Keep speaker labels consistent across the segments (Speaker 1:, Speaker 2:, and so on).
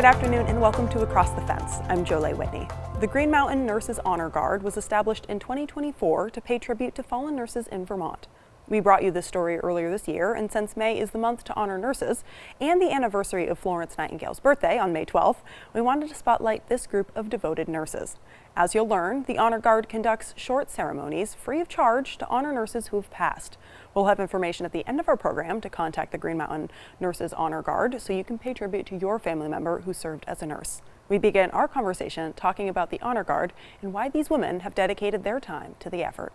Speaker 1: Good afternoon and welcome to Across the Fence. I'm Jolene Whitney. The Green Mountain Nurses Honor Guard was established in 2024 to pay tribute to fallen nurses in Vermont. We brought you this story earlier this year, and since May is the month to honor nurses and the anniversary of Florence Nightingale's birthday on May 12th, we wanted to spotlight this group of devoted nurses. As you'll learn, the Honor Guard conducts short ceremonies free of charge to honor nurses who have passed. We'll have information at the end of our program to contact the Green Mountain Nurses Honor Guard so you can pay tribute to your family member who served as a nurse. We begin our conversation talking about the Honor Guard and why these women have dedicated their time to the effort.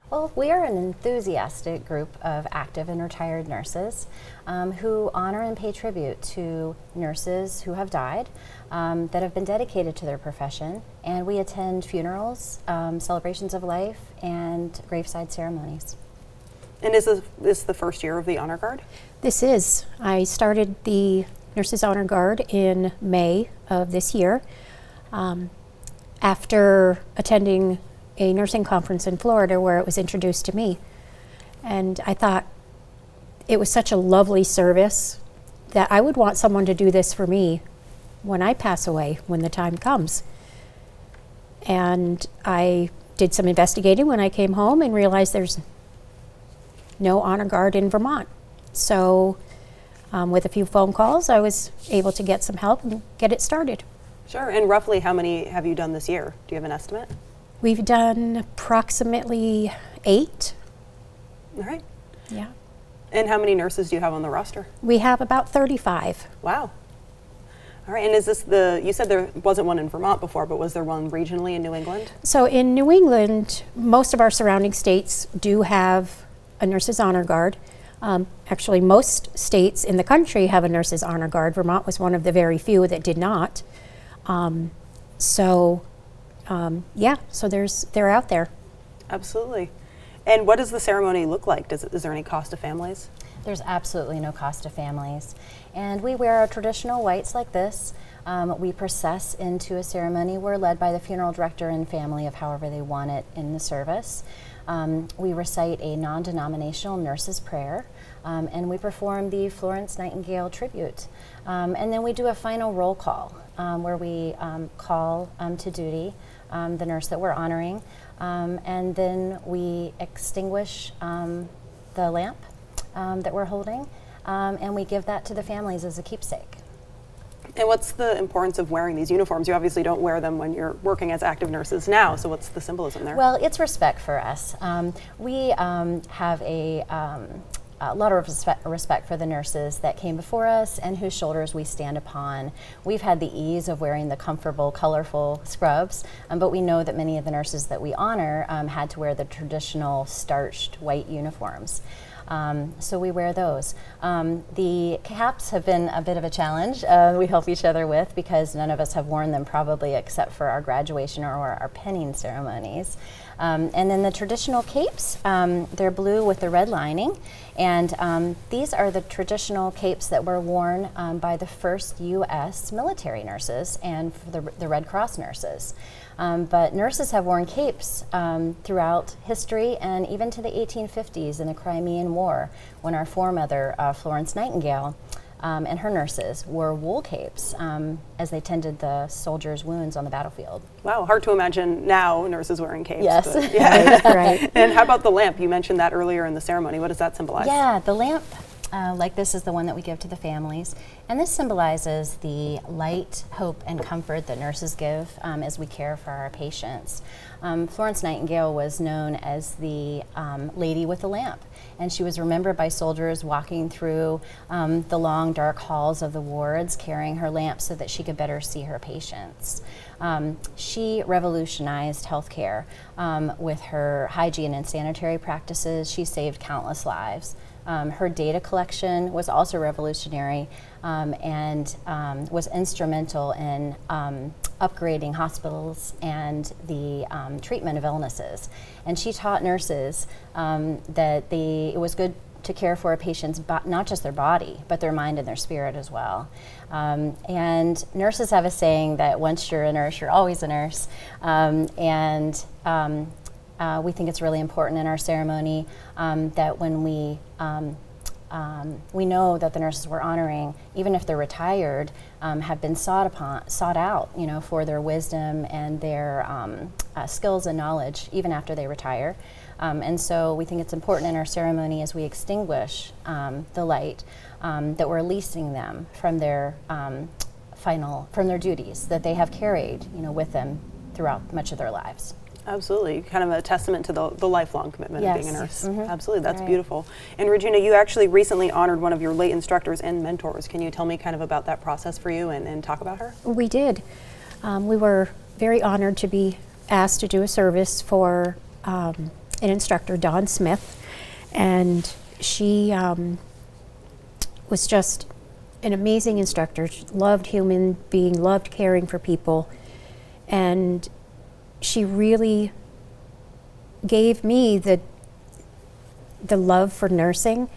Speaker 2: Well, we are an enthusiastic group of active and retired nurses who honor and pay tribute to nurses who have died, that have been dedicated to their profession, and we attend funerals, celebrations of life, and graveside ceremonies.
Speaker 1: And is this the first year of the Honor Guard?
Speaker 3: This is. I started the Nurses Honor Guard in May of this year after attending a nursing conference in Florida where it was introduced to me. And I thought it was such a lovely service that I would want someone to do this for me when I pass away, when the time comes. And I did some investigating when I came home and realized there's no Honor Guard in Vermont. So with a few phone calls, I was able to get some help and get it started.
Speaker 1: Sure, and roughly how many have you done this year? Do you have an estimate?
Speaker 3: We've done approximately 8.
Speaker 1: All right.
Speaker 3: Yeah.
Speaker 1: And how many nurses do you have on the roster?
Speaker 3: We have about 35.
Speaker 1: Wow. All right, and is this you said there wasn't one in Vermont before, but was there one regionally in New England?
Speaker 3: So in New England, most of our surrounding states do have a Nurses Honor Guard. Actually, most states in the country have a Nurses Honor Guard. Vermont was one of the very few that did not. So they're out there.
Speaker 1: Absolutely. And what does the ceremony look like? Is there any cost to families?
Speaker 2: There's absolutely no cost to families. And we wear our traditional whites like this. We process into a ceremony. We're led by the funeral director and family of however they want it in the service. We recite a non-denominational nurse's prayer, and we perform the Florence Nightingale tribute. And then we do a final roll call where we call to duty the nurse that we're honoring, and then we extinguish the lamp that we're holding, and we give that to the families as a keepsake.
Speaker 1: And what's the importance of wearing these uniforms? You obviously don't wear them when you're working as active nurses now, so what's the symbolism there?
Speaker 2: Well, it's respect for us. We have a lot of respect for the nurses that came before us and whose shoulders we stand upon. We've had the ease of wearing the comfortable, colorful scrubs, but we know that many of the nurses that we honor had to wear the traditional starched white uniforms. So we wear those. The caps have been a bit of a challenge we help each other with because none of us have worn them probably except for our graduation or our penning ceremonies. And then the traditional capes, they're blue with the red lining. And these are the traditional capes that were worn by the first U.S. military nurses and for the Red Cross nurses. But nurses have worn capes throughout history and even to the 1850s in the Crimean War when our foremother, Florence Nightingale, and her nurses wore wool capes as they tended the soldiers' wounds on the battlefield.
Speaker 1: Wow, hard to imagine now nurses wearing capes.
Speaker 2: Yes.
Speaker 1: But, yeah.
Speaker 3: Right.
Speaker 1: And how about the lamp? You mentioned that earlier in the ceremony. What does that symbolize?
Speaker 2: Yeah, the lamp, like this is the one that we give to the families. And this symbolizes the light, hope, and comfort that nurses give as we care for our patients. Florence Nightingale was known as the lady with the lamp. And she was remembered by soldiers walking through the long, dark halls of the wards, carrying her lamp so that she could better see her patients. She revolutionized healthcare with her hygiene and sanitary practices. She saved countless lives. Her data collection was also revolutionary and was instrumental in upgrading hospitals and the treatment of illnesses. And she taught nurses that it was good to care for a patient's, not just their body, but their mind and their spirit as well. And nurses have a saying that once you're a nurse, you're always a nurse. We think it's really important in our ceremony that when we we know that the nurses we're honoring, even if they're retired, have been sought out, for their wisdom and their skills and knowledge, even after they retire. And so we think it's important in our ceremony as we extinguish the light that we're releasing them from their from their duties that they have carried, with them throughout much of their lives.
Speaker 1: Absolutely, kind of a testament to the lifelong commitment of being a nurse.
Speaker 2: Mm-hmm.
Speaker 1: Absolutely, that's
Speaker 2: Right.
Speaker 1: beautiful. And Regina, you actually recently honored one of your late instructors and mentors. Can you tell me kind of about that process for you and talk about her?
Speaker 3: We did. We were very honored to be asked to do a service for an instructor, Dawn Smith, and she was just an amazing instructor. She loved human being, loved caring for people, and she really gave me the love for nursing.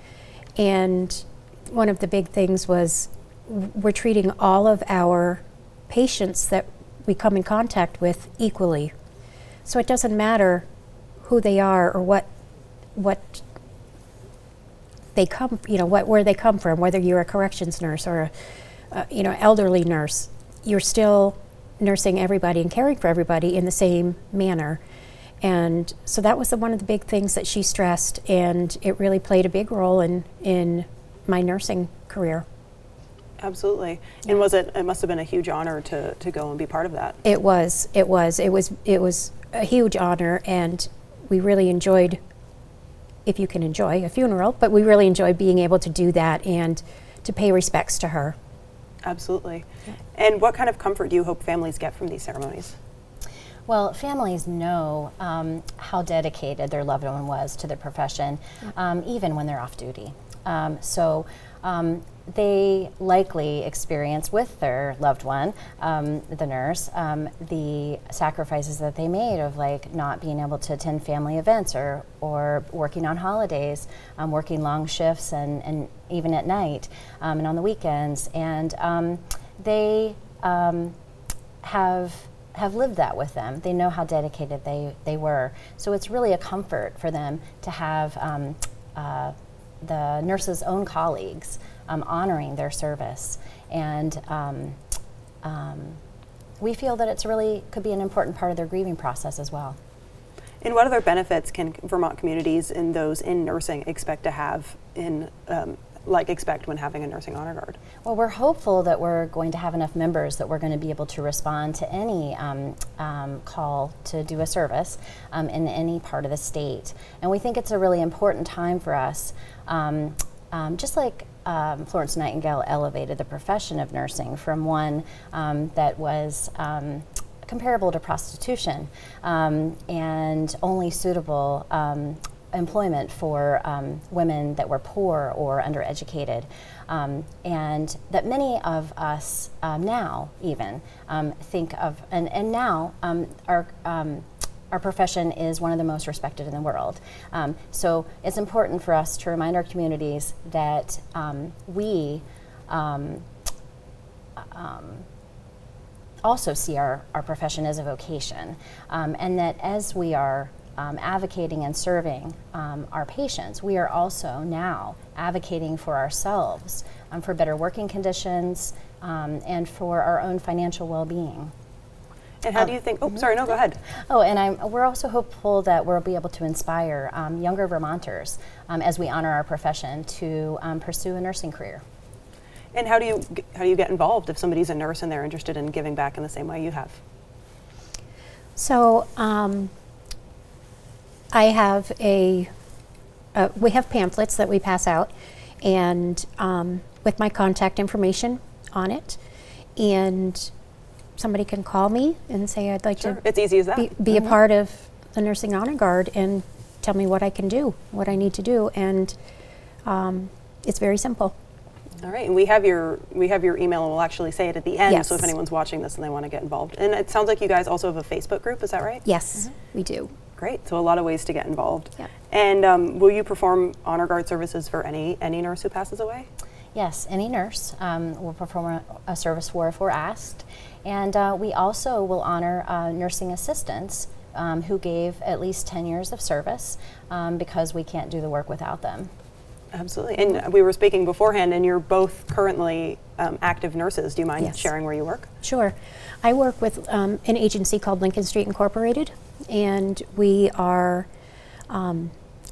Speaker 3: And one of the big things was we're treating all of our patients that we come in contact with equally. So it doesn't matter who they are or what they come, where they come from, whether you're a corrections nurse or a elderly nurse, you're still nursing everybody and caring for everybody in the same manner. And so that was one of the big things that she stressed, and it really played a big role in my nursing career.
Speaker 1: Absolutely. And it must have been a huge honor to go and be part of that.
Speaker 3: It was a huge honor, and we really enjoyed, if you can enjoy a funeral, but we really enjoyed being able to do that and to pay respects to her.
Speaker 1: Absolutely. Yeah. And what kind of comfort do you hope families get from these ceremonies?
Speaker 2: Well, families know how dedicated their loved one was to their profession, even when they're off duty. So they likely experience with their loved one, the nurse, the sacrifices that they made of not being able to attend family events or working on holidays, working long shifts and even at night and on the weekends. And they have lived that with them. They know how dedicated they were. So it's really a comfort for them to have the nurses' own colleagues honoring their service. And we feel that it's really could be an important part of their grieving process as well.
Speaker 1: And what other benefits can Vermont communities and those in nursing expect to have expect when having a nursing honor guard?
Speaker 2: Well, we're hopeful that we're going to have enough members that we're going to be able to respond to any call to do a service in any part of the state. And we think it's a really important time for us, just like Florence Nightingale elevated the profession of nursing from one that was comparable to prostitution and only suitable employment for women that were poor or undereducated, and that many of us now even think of, and now our profession is one of the most respected in the world. So it's important for us to remind our communities that we also see our profession as a vocation, and that as we are advocating and serving our patients, we are also now advocating for ourselves, for better working conditions, and for our own financial well-being.
Speaker 1: And how do you think, go ahead.
Speaker 2: Oh, and we're also hopeful that we'll be able to inspire younger Vermonters as we honor our profession to pursue a nursing career.
Speaker 1: And how do you get involved if somebody's a nurse and they're interested in giving back in the same way you have?
Speaker 3: So I have we have pamphlets that we pass out, and with my contact information on it, and somebody can call me and say I'd like to
Speaker 1: it's easy as that.
Speaker 3: be a part of the Nursing Honor Guard and tell me what I can do, what I need to do, and it's very simple.
Speaker 1: All right, and we have your email, and we'll actually say it at the end.
Speaker 3: Yes.
Speaker 1: So if anyone's watching this and they want to get involved, and it sounds like you guys also have a Facebook group. Is that right?
Speaker 3: Yes, we do.
Speaker 1: Great. So a lot of ways to get involved.
Speaker 3: Yep.
Speaker 1: And will you perform honor guard services for any nurse who passes away?
Speaker 2: Yes, any nurse will perform a service for if we're asked. And we also will honor nursing assistants who gave at least 10 years of service because we can't do the work without them.
Speaker 1: Absolutely. And we were speaking beforehand, and you're both currently active nurses. Do you mind
Speaker 3: Yes.
Speaker 1: sharing where you work?
Speaker 3: Sure. I work with an agency called Lincoln Street Incorporated, and we are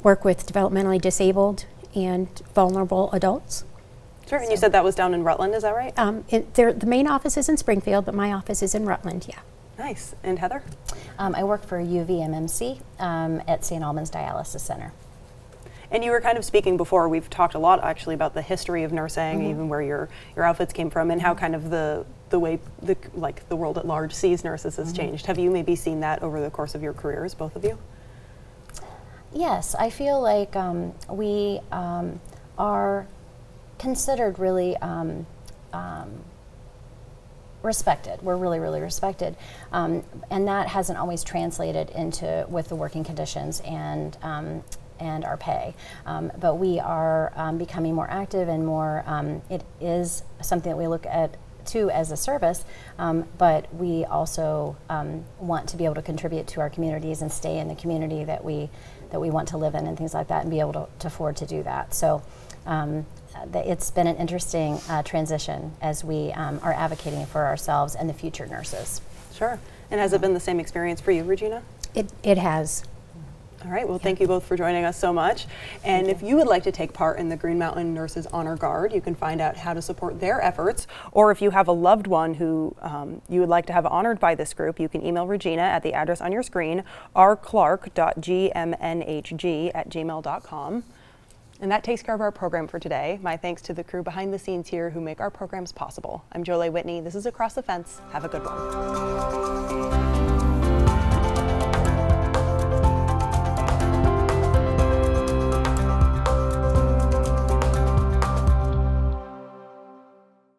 Speaker 3: work with developmentally disabled and vulnerable adults.
Speaker 1: Sure. And you said that was down in Rutland, is that right?
Speaker 3: The main office is in Springfield, but my office is in Rutland, yeah.
Speaker 1: Nice. And Heather?
Speaker 2: I work for UVMMC at St. Albans Dialysis Center.
Speaker 1: And you were kind of speaking before, we've talked a lot actually about the history of nursing, even where your outfits came from, and how kind of the way the world at large sees nurses has changed. Have you maybe seen that over the course of your careers, both of you?
Speaker 2: Yes, I feel like we are considered really respected. We're really, really respected, and that hasn't always translated into with the working conditions and our pay. But we are becoming more active and more. It is something that we look at too as a service, but we also want to be able to contribute to our communities and stay in the community that we want to live in and things like that, and be able to afford to do that. So. It's been an interesting transition as we are advocating for ourselves and the future nurses.
Speaker 1: Sure. And has it been the same experience for you, Regina?
Speaker 3: It has.
Speaker 1: All right. Well, thank you both for joining us so much. And if you would like to take part in the Green Mountain Nurses Honor Guard, you can find out how to support their efforts. Or if you have a loved one who you would like to have honored by this group, you can email Regina at the address on your screen, rclark.gmnhg@gmail.com. And that takes care of our program for today. My thanks to the crew behind the scenes here who make our programs possible. I'm Jolie Whitney. This is Across the Fence. Have a good one.